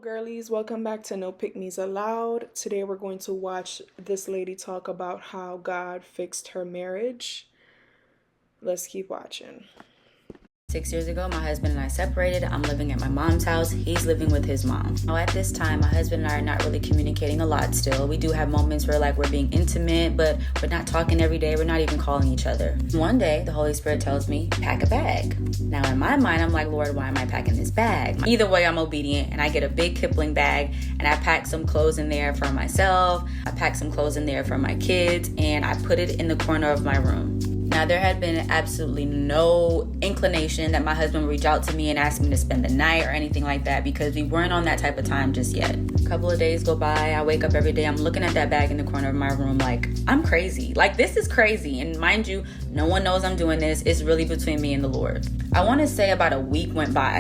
girlies, welcome back to No Pick Me's Allowed. Today we're going to watch this lady talk about how God fixed her marriage. Let's keep watching. 6 years ago, my husband and I separated. I'm living at my mom's house. He's living with his mom. Now, at this time, my husband and I are not really communicating a lot still. We do have moments where we're being intimate, but we're not talking every day. We're not even calling each other. One day, the Holy Spirit tells me, pack a bag. Now, in my mind, I'm like, Lord, why am I packing this bag? Either way, I'm obedient, and I get a big Kipling bag, and I pack some clothes in there for myself. I pack some clothes in there for my kids, and I put it in the corner of my room. Now, there had been absolutely no inclination that my husband would reach out to me and ask me to spend the night or anything like that because we weren't on that type of time just yet. A couple of days go by. I wake up every day. I'm looking at that bag in the corner of my room like, I'm crazy. This is crazy. And mind you, no one knows I'm doing this. It's really between me and the Lord. I want to say about a week went by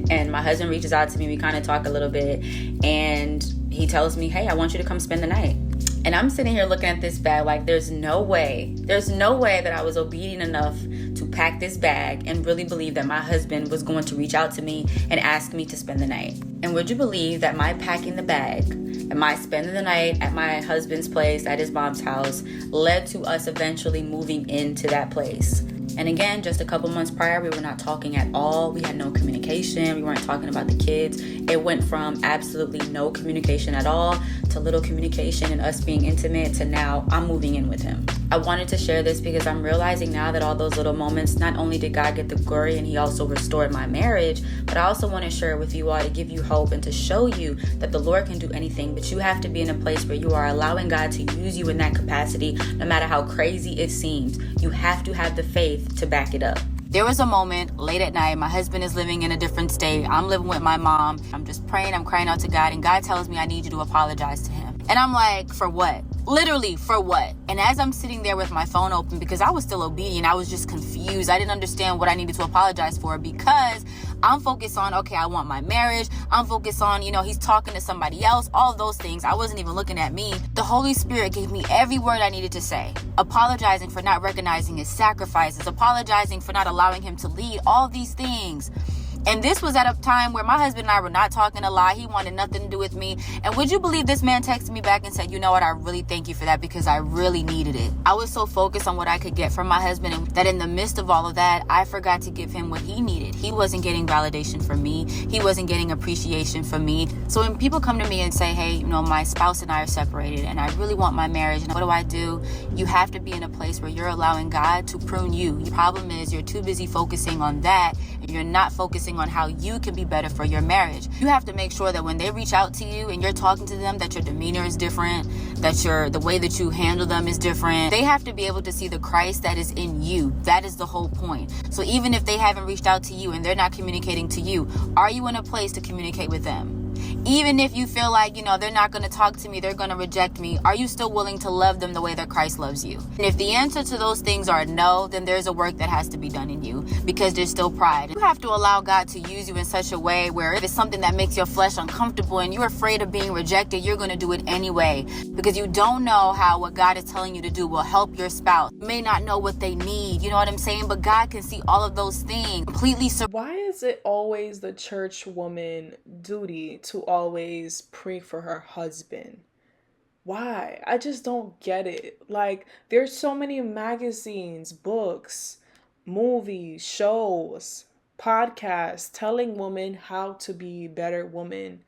and my husband reaches out to me. We kind of talk a little bit and he tells me, hey, I want you to come spend the night. And I'm sitting here looking at this bag like there's no way that I was obedient enough to pack this bag and really believe that my husband was going to reach out to me and ask me to spend the night. And would you believe that my packing the bag and my spending the night at my husband's place at his mom's house led to us eventually moving into that place. And again, just a couple months prior, we were not talking at all. We had no communication. We weren't talking about the kids. It went from absolutely no communication at all to little communication and us being intimate to now I'm moving in with him. I wanted to share this because I'm realizing now that all those little moments, not only did God get the glory and he also restored my marriage, but I also want to share it with you all to give you hope and to show you that the Lord can do anything, but you have to be in a place where you are allowing God to use you in that capacity, no matter how crazy it seems. You have to have the faith to back it up. There was a moment late at night. My husband is living in a different state. I'm living with my mom. I'm just praying. I'm crying out to God. And God tells me I need you to apologize to him. And I'm like, for what? Literally, for what? And as I'm sitting there with my phone open, because I was still obedient, I was just confused. I didn't understand what I needed to apologize for because I'm focused on, okay, I want my marriage. I'm focused on, he's talking to somebody else, all of those things. I wasn't even looking at me. The Holy Spirit gave me every word I needed to say. Apologizing for not recognizing his sacrifices, apologizing for not allowing him to lead, all these things. And this was at a time where my husband and I were not talking a lot. He wanted nothing to do with me. And would you believe this man texted me back and said, you know what, I really thank you for that because I really needed it. I was so focused on what I could get from my husband and that in the midst of all of that, I forgot to give him what he needed. He wasn't getting validation from me. He wasn't getting appreciation from me. So when people come to me and say, hey, my spouse and I are separated and I really want my marriage, and what do? You have to be in a place where you're allowing God to prune you. The problem is you're too busy focusing on that and you're not focusing on how you can be better for your marriage. You have to make sure that when they reach out to you and you're talking to them, that your demeanor is different, that the way that you handle them is different. They have to be able to see the Christ that is in you. That is the whole point. So even if they haven't reached out to you and they're not communicating to you, are you in a place to communicate with them? Even if you feel like, they're not going to talk to me, they're going to reject me, are you still willing to love them the way that Christ loves you? And if the answer to those things are no, then there's a work that has to be done in you because there's still pride. You have to allow God to use you in such a way where if it's something that makes your flesh uncomfortable and you're afraid of being rejected, you're going to do it anyway because you don't know how what God is telling you to do will help your spouse. You may not know what they need, you know what I'm saying? But God can see all of those things completely. Why is it always the church woman duty to always pray for her husband? Why? I just don't get it. There's so many magazines, books, movies, shows, podcasts telling women how to be better women,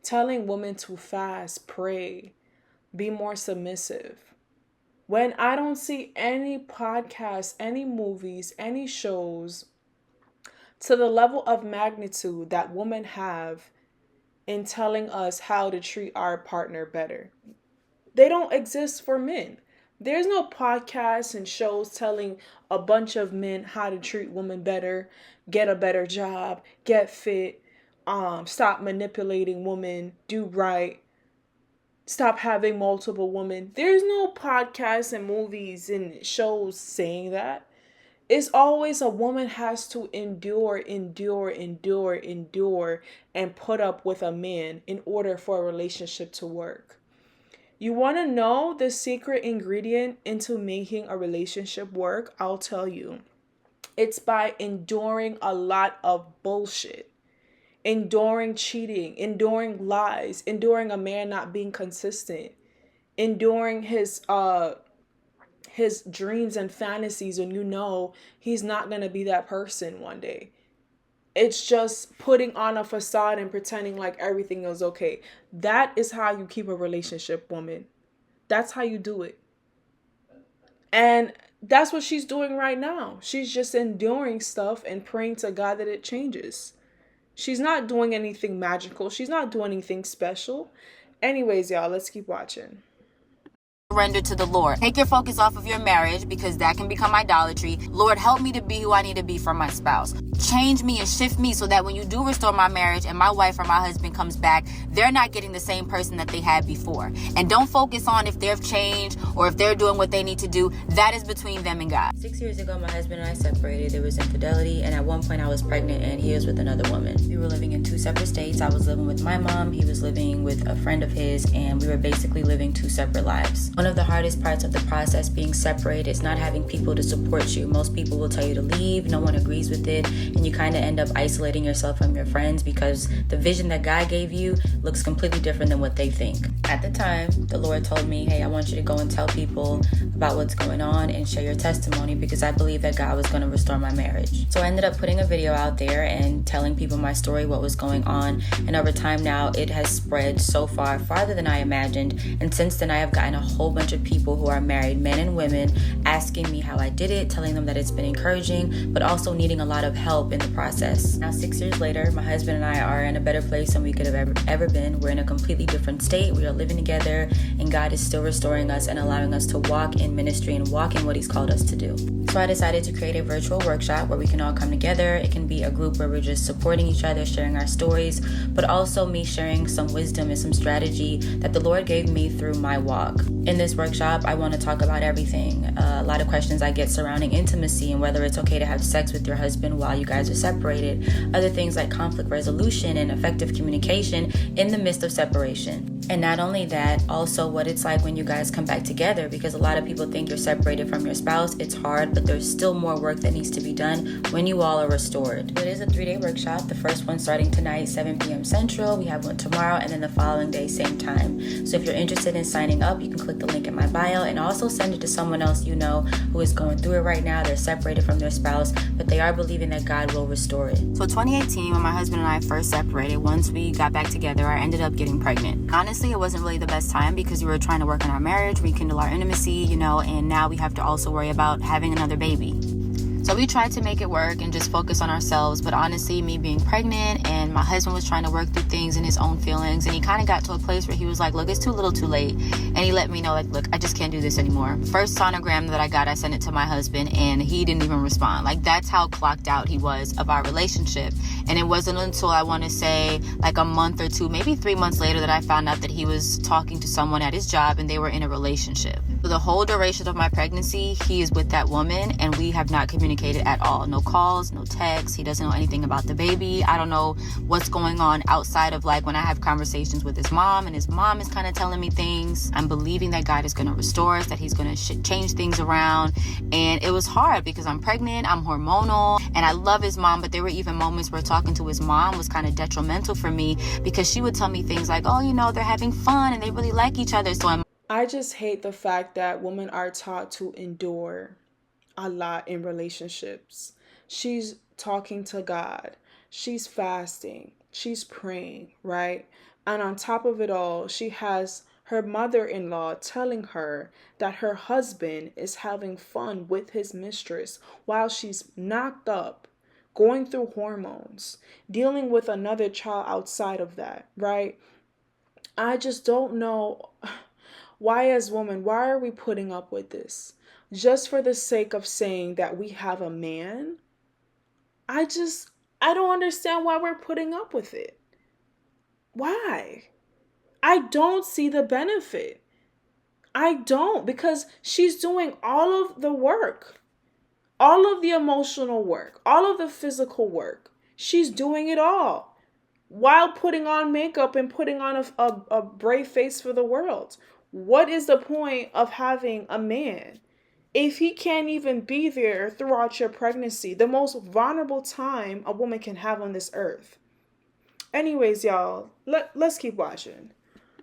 telling women to fast, pray, be more submissive. When I don't see any podcasts, any movies, any shows to the level of magnitude that women have in telling us how to treat our partner better. They don't exist for men. There's no podcasts and shows telling a bunch of men how to treat women better, get a better job, get fit, stop manipulating women, do right, stop having multiple women. There's no podcasts and movies and shows saying that. It's always a woman has to endure, and put up with a man in order for a relationship to work. You want to know the secret ingredient into making a relationship work? I'll tell you. It's by enduring a lot of bullshit. enduring cheating, enduring lies, enduring a man not being consistent, enduring his dreams and fantasies, and you know he's not going to be that person one day. It's just putting on a facade and pretending like everything is okay. That is how you keep a relationship, woman. That's how you do it. And that's what she's doing right now. She's just enduring stuff and praying to God that it changes. She's not doing anything magical. She's not doing anything special. Anyways, y'all, let's keep watching. Surrender to the Lord. Take your focus off of your marriage, because that can become idolatry. Lord, help me to be who I need to be for my spouse. Change me and shift me so that when you do restore my marriage and my wife or my husband comes back, they're not getting the same person that they had before. And don't focus on if they've changed or if they're doing what they need to do. That is between them and God. 6 years ago, my husband and I separated. There was infidelity, and at one point I was pregnant and he was with another woman. We were living in two separate states. I was living with my mom. He was living with a friend of his, and we were basically living two separate lives. One of the hardest parts of the process being separated is not having people to support you. Most people will tell you to leave. No one agrees with it. And you kind of end up isolating yourself from your friends because the vision that God gave you looks completely different than what they think. At the time, the Lord told me, hey, I want you to go and tell people about what's going on and share your testimony, because I believe that God was going to restore my marriage. So I ended up putting a video out there and telling people my story, what was going on. And over time now, it has spread so far, farther than I imagined. And since then, I have gotten a whole bunch of people who are married, men and women, asking me how I did it, telling them that it's been encouraging, but also needing a lot of help in the process. Now, 6 years later, my husband and I are in a better place than we could have ever been. We're in a completely different state. We are living together, and God is still restoring us and allowing us to walk in ministry and walk in what He's called us to do. So I decided to create a virtual workshop where we can all come together. It can be a group where we're just supporting each other, sharing our stories, but also me sharing some wisdom and some strategy that the Lord gave me through my walk. In this workshop, I want to talk about everything. A lot of questions I get surrounding intimacy and whether it's okay to have sex with your husband while you guys are separated. Other things like conflict resolution and effective communication in the midst of separation. And not only that, also what it's like when you guys come back together, because a lot of people think you're separated from your spouse. It's hard, but there's still more work that needs to be done when you all are restored. It is a 3-day workshop. The first one starting tonight, 7 p.m. Central. We have one tomorrow, and then the following day, same time. So if you're interested in signing up, you can click the link in my bio and also send it to someone else you know who is going through it right now. They're separated from their spouse, but they are believing that God will restore it. So 2018, when my husband and I first separated, once we got back together, I ended up getting pregnant. Honestly, it wasn't really the best time because we were trying to work on our marriage, rekindle our intimacy, and now we have to also worry about having another baby. So we tried to make it work and just focus on ourselves. But honestly, me being pregnant and my husband was trying to work through things and his own feelings. And he kind of got to a place where he was like, look, it's too little too late. And he let me know, like, look, I just can't do this anymore. First sonogram that I got, I sent it to my husband and he didn't even respond. Like, that's how clocked out he was of our relationship. And it wasn't until I want to say like a month or two, maybe 3 months later, that I found out that he was talking to someone at his job and they were in a relationship. For the whole duration of my pregnancy, he is with that woman and we have not communicated at all. No calls, no texts. He doesn't know anything about the baby. I don't know what's going on outside of like when I have conversations with his mom and his mom is kind of telling me things. I'm believing that God is going to restore us, that he's going to change things around. And it was hard because I'm pregnant, I'm hormonal, and I love his mom, but there were even moments where talking to his mom was kind of detrimental for me because she would tell me things like, oh, they're having fun and they really like each other. So I just hate the fact that women are taught to endure a lot in relationships. She's talking to God. She's fasting. She's praying, right? And on top of it all, she has her mother-in-law telling her that her husband is having fun with his mistress while she's knocked up, going through hormones, dealing with another child outside of that, right? I just don't know. Why, as women, why are we putting up with this? Just for the sake of saying that we have a man? I don't understand why we're putting up with it. Why? I don't see the benefit. I don't, because she's doing all of the work, all of the emotional work, all of the physical work. She's doing it all while putting on makeup and putting on a brave face for the world. What is the point of having a man if he can't even be there throughout your pregnancy, the most vulnerable time a woman can have on this earth? Anyways, y'all, let's keep watching.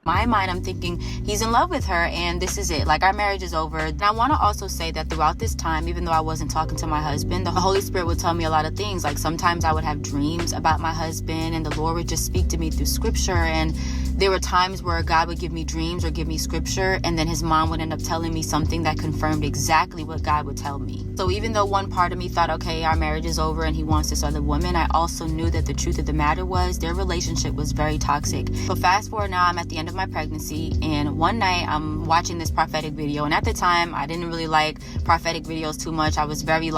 My mind, I'm thinking he's in love with her and this is it. Like, our marriage is over. And I want to also say that throughout this time, even though I wasn't talking to my husband, the Holy Spirit would tell me a lot of things. Like, sometimes I would have dreams about my husband and the Lord would just speak to me through scripture. And there were times where God would give me dreams or give me scripture, and then his mom would end up telling me something that confirmed exactly what God would tell me. So even though one part of me thought, okay, our marriage is over and he wants this other woman, I also knew that the truth of the matter was their relationship was very toxic. So fast forward now, I'm at the end of my pregnancy, and one night I'm watching this prophetic video, and at the time I didn't really like prophetic videos too much. I was very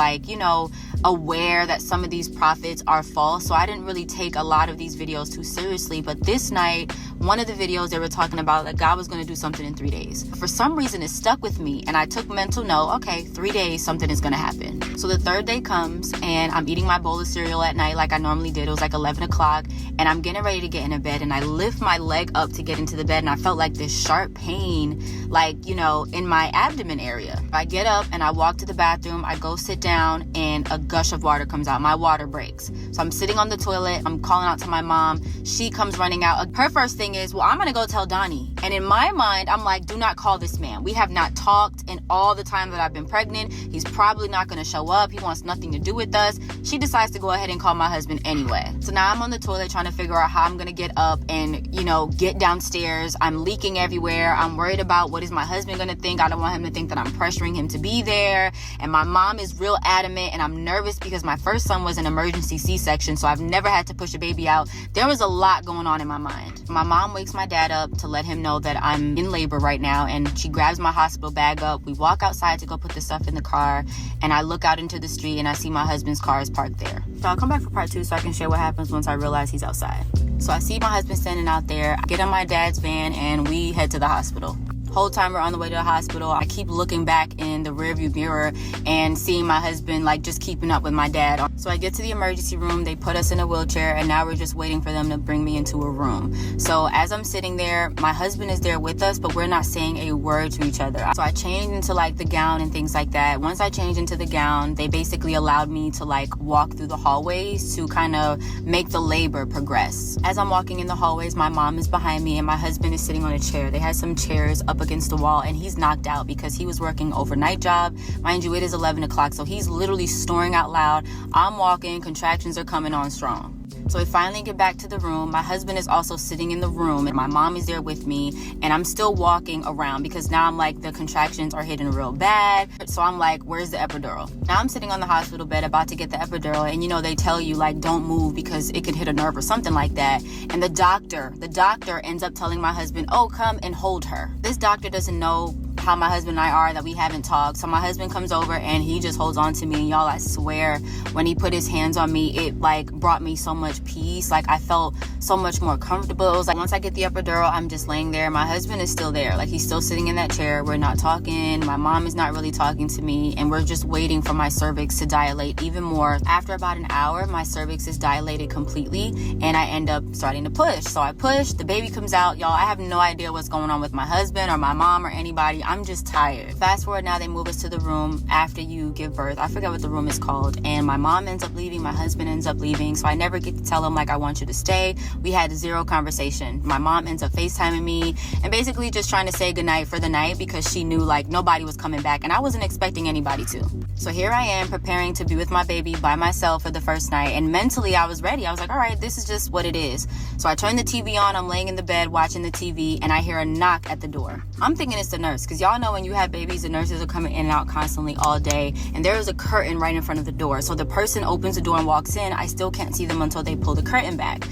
aware that some of these prophets are false, so I didn't really take a lot of these videos too seriously. But this night, one of the videos, they were talking about that God was going to do something in 3 days. For some reason, it stuck with me, and I took mental note, okay, 3 days, something is going to happen. So the third day comes, and I'm eating my bowl of cereal at night like I normally did. It was like 11 o'clock, and I'm getting ready to get into bed, and I lift my leg up to get into the bed, and I felt like this sharp pain, in my abdomen area. I get up, and I walk to the bathroom. I go sit down, and a gush of water comes out. My water breaks. So I'm sitting on the toilet. I'm calling out to my mom. She comes running out. Her first thing is, well, I'm going to go tell Donnie. And in my mind, I'm like, do not call this man. We have not talked in all the time that I've been pregnant. He's probably not going to show up. He wants nothing to do with us. She decides to go ahead and call my husband anyway. So now I'm on the toilet trying to figure out how I'm going to get up and, get downstairs. I'm leaking everywhere. I'm worried about what is my husband going to think. I don't want him to think that I'm pressuring him to be there. And my mom is real adamant, and I'm nervous because my first son was an emergency C-section, so I've never had to push a baby out. There was a lot going on in my mind. My mom wakes my dad up to let him know that I'm in labor right now, and she grabs my hospital bag up. We walk outside to go put the stuff in the car, and I look out into the street and I see my husband's car is parked there. So I'll come back for part 2 so I can share what happens once I realize he's outside. So I see my husband standing out there. I get on my dad's van and we head to the hospital. Whole time we're on the way to the hospital, I keep looking back in the rearview mirror and seeing my husband just keeping up with my dad. So I get to the emergency room, they put us in a wheelchair, and now we're just waiting for them to bring me into a room. So as I'm sitting there, my husband is there with us, but we're not saying a word to each other. So I changed into the gown and things like that. Once I changed into the gown, they basically allowed me to walk through the hallways to kind of make the labor progress. As I'm walking in the hallways, my mom is behind me and my husband is sitting on a chair. They had some chairs up against the wall, and he's knocked out because he was working overnight job. Mind you, it is 11 o'clock, so he's literally snoring out loud. I'm walking, contractions are coming on strong. So we finally get back to the room. My husband is also sitting in the room, and my mom is there with me, and I'm still walking around because now I'm the contractions are hitting real bad. So I'm where's the epidural? Now I'm sitting on the hospital bed about to get the epidural, and they tell you don't move because it could hit a nerve or something like that. And the doctor ends up telling my husband, oh, come and hold her. This doctor doesn't know how my husband and I are, that we haven't talked. So my husband comes over and he just holds on to me, and y'all, I swear, when he put his hands on me, it brought me so much peace. I felt so much more comfortable. It was once I get the epidural, I'm just laying there. My husband is still there. He's still sitting in that chair. We're not talking. My mom is not really talking to me, and we're just waiting for my cervix to dilate even more. After about an hour, my cervix is dilated completely, and I end up starting to push. So I push, the baby comes out. Y'all, I have no idea what's going on with my husband or my mom or anybody. I'm just tired. Fast forward now, they move us to the room after you give birth. I forget what the room is called. And my mom ends up leaving. My husband ends up leaving. So I never get to tell him, I want you to stay. We had zero conversation. My mom ends up FaceTiming me and basically just trying to say goodnight for the night because she knew nobody was coming back. And I wasn't expecting anybody to. So here I am preparing to be with my baby by myself for the first night. And mentally I was ready. I was all right, this is just what it is. So I turn the TV on. I'm laying in the bed watching the TV, and I hear a knock at the door. I'm thinking it's the nurse, because y'all know when you have babies, the nurses are coming in and out constantly all day, and there is a curtain right in front of the door. So the person opens the door and walks in. I still can't see them until they pull the curtain back.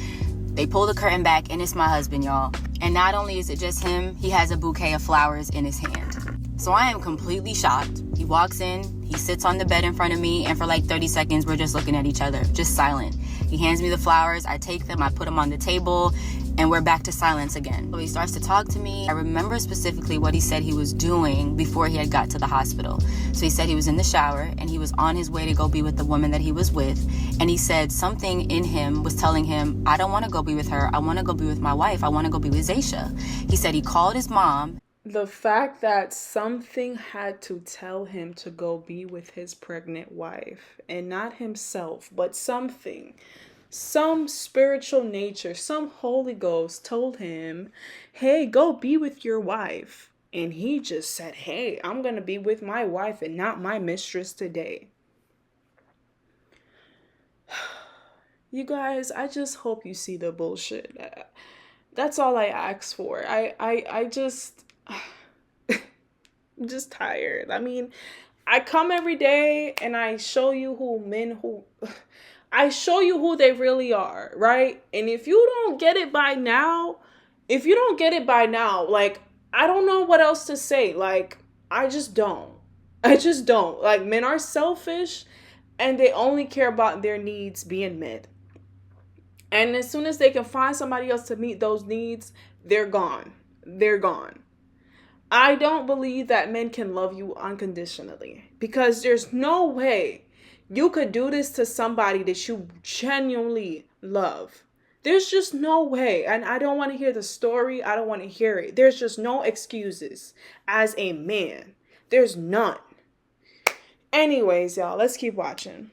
They pull the curtain back, and it's my husband, y'all. And not only is it just him, he has a bouquet of flowers in his hand. So I am completely shocked. He walks in, he sits on the bed in front of me, and for 30 seconds, we're just looking at each other, just silent. He hands me the flowers, I take them, I put them on the table, and we're back to silence again. So he starts to talk to me. I remember specifically what he said he was doing before he had got to the hospital. So he said he was in the shower, and he was on his way to go be with the woman that he was with. And he said something in him was telling him, I don't want to go be with her. I want to go be with my wife. I want to go be with Zaisha. He said he called his mom. The fact that something had to tell him to go be with his pregnant wife, and not himself, but something. Some spiritual nature, some Holy Ghost told him, hey, go be with your wife. And he just said, hey, I'm going to be with my wife and not my mistress today. You guys, I just hope you see the bullshit. That's all I ask for. I just, I'm just tired. I mean, I come every day and I show you I show you who they really are, right? And if you don't get it by now, like, I don't know what else to say. Like, I just don't. I just don't. Like, men are selfish and they only care about their needs being met. And as soon as they can find somebody else to meet those needs, they're gone. They're gone. I don't believe that men can love you unconditionally, because there's no way you could do this to somebody that you genuinely love. There's just no way. And I don't want to hear the story. I don't want to hear it. There's just no excuses as a man. There's none. Anyways, y'all, let's keep watching.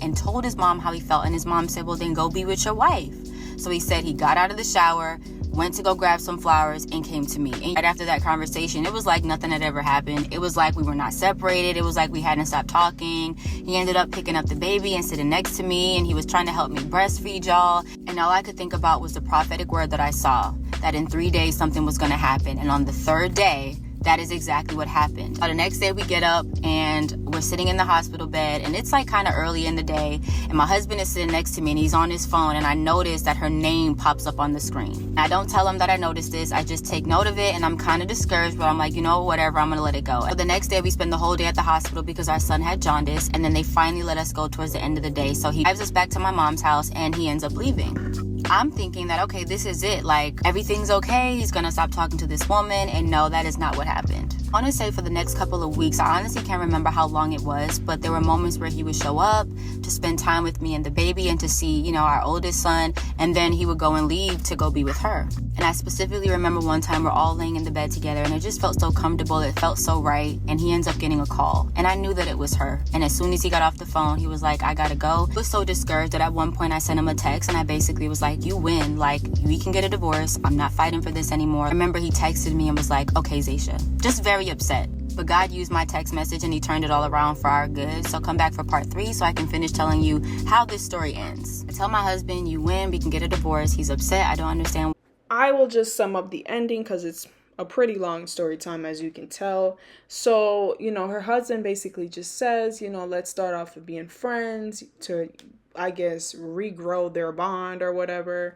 And told his mom how he felt, and his mom said, well, then go be with your wife. So he said he got out of the shower, went to go grab some flowers, and came to me. And right after that conversation, it was like nothing had ever happened. It was like we were not separated. It was like we hadn't stopped talking. He ended up picking up the baby and sitting next to me, and he was trying to help me breastfeed, y'all. And all I could think about was the prophetic word that I saw, that in 3 days something was going to happen. And on the third day, that is exactly what happened. The next day we get up and we're sitting in the hospital bed, and it's like kind of early in the day, and my husband is sitting next to me and he's on his phone, and I notice that her name pops up on the screen. And I don't tell him that I noticed this. I just take note of it, and I'm kind of discouraged, but I'm like, you know, whatever, I'm gonna let it go. So the next day we spend the whole day at the hospital because our son had jaundice, and then they finally let us go towards the end of the day. So he drives us back to my mom's house and he ends up leaving. I'm thinking that, okay, this is it. Like, everything's okay. He's gonna stop talking to this woman. And no, that is not what happened. I want to say for the next couple of weeks, I honestly can't remember how long it was, but there were moments where he would show up to spend time with me and the baby and to see, you know, our oldest son, and then he would go and leave to go be with her. And I specifically remember one time we're all laying in the bed together, and it just felt so comfortable. It felt so right. And he ends up getting a call, and I knew that it was her. And as soon as he got off the phone, he was like, I gotta go. I was so discouraged that at one point I sent him a text, and I basically was like, you win. Like, we can get a divorce. I'm not fighting for this anymore. I remember he texted me and was like, okay, Zaysha. Just very upset. But God used my text message and he turned it all around for our good. So come back for part 3 so I can finish telling you how this story ends. I tell my husband, you win, we can get a divorce. He's upset. I don't understand. I will just sum up the ending because it's a pretty long story time, as you can tell. So, you know, her husband basically just says, you know, let's start off with being friends to, I guess, regrow their bond or whatever.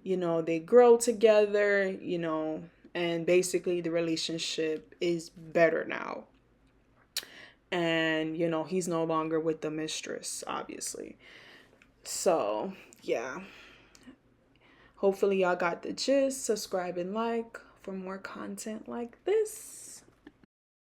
You know, they grow together, you know, and basically the relationship is better now. And, you know, he's no longer with the mistress, obviously. So, yeah. Hopefully y'all got the gist. Subscribe and like for more content like this.